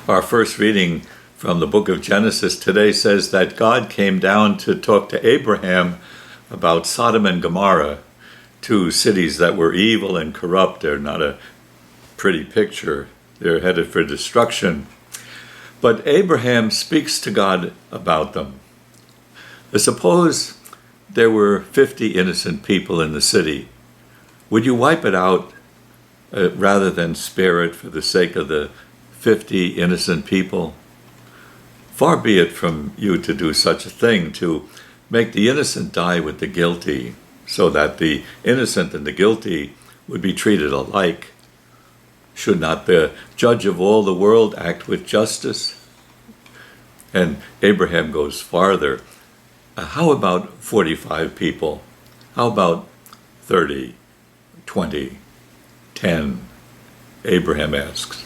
Our first reading from the book of Genesis today says that God came down to talk to Abraham about Sodom and Gomorrah, two cities that were evil and corrupt. They're not a pretty picture. They're headed for destruction. But Abraham speaks to God about them. Suppose there were 50 innocent people in the city. Would you wipe it out rather than spare it for the sake of the 50 innocent people? Far be it from you to do such a thing, to make the innocent die with the guilty, so that the innocent and the guilty would be treated alike. Should not the judge of all the world act with justice? And Abraham goes farther. How about 45 people? How about 30, 20, 10? Abraham asks.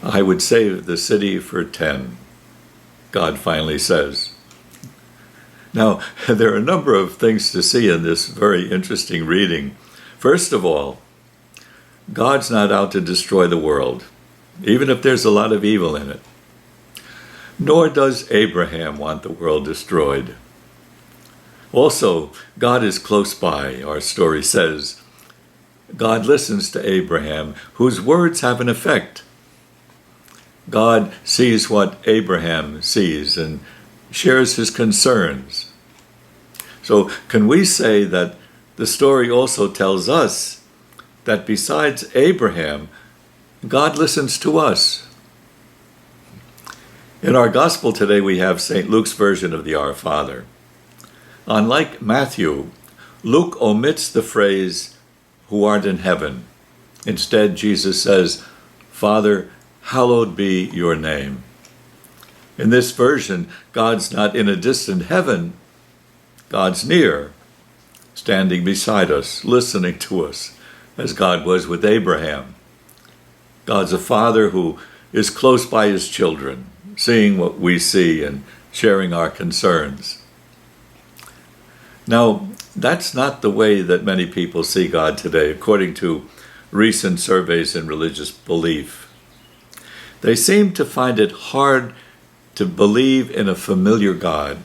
I would save the city for 10, God finally says. Now, there are a number of things to see in this very interesting reading. First of all, God's not out to destroy the world, even if there's a lot of evil in it. Nor does Abraham want the world destroyed. Also, God is close by, our story says. God listens to Abraham, whose words have an effect. God sees what Abraham sees and shares his concerns. So can we say that the story also tells us that besides Abraham, God listens to us? In our gospel today, we have St. Luke's version of the Our Father. Unlike Matthew, Luke omits the phrase, "who art in heaven." Instead, Jesus says, "Father, hallowed be your name." In this version, God's not in a distant heaven. God's near, standing beside us, listening to us, as God was with Abraham. God's a father who is close by his children, seeing what we see and sharing our concerns. Now, that's not the way that many people see God today, according to recent surveys in religious belief. They seem to find it hard to believe in a familiar God,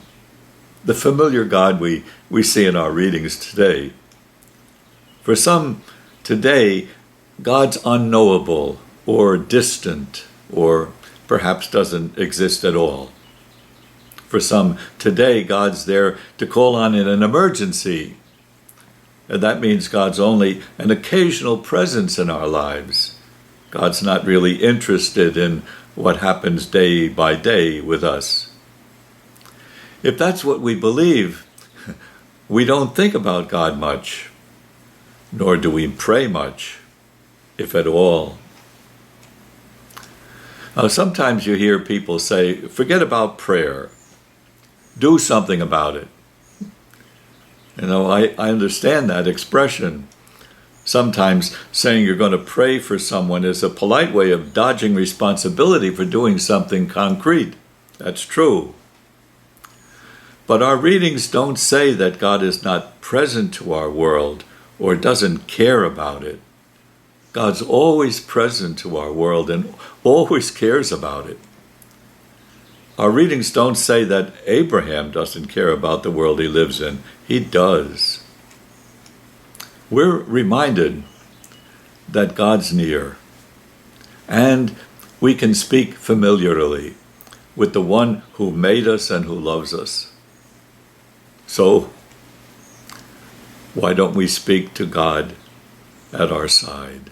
the familiar God we see in our readings today. For some today, God's unknowable or distant or perhaps doesn't exist at all. For some today, God's there to call on in an emergency. And that means God's only an occasional presence in our lives. God's not really interested in what happens day by day with us. If that's what we believe, we don't think about God much, nor do we pray much, if at all. Now, sometimes you hear people say, forget about prayer. Do something about it. I understand that expression. Sometimes saying you're going to pray for someone is a polite way of dodging responsibility for doing something concrete. That's true. But our readings don't say that God is not present to our world or doesn't care about it. God's always present to our world and always cares about it. Our readings don't say that Abraham doesn't care about the world he lives in. He does. We're reminded that God's near, and we can speak familiarly with the one who made us and who loves us. So, why don't we speak to God at our side?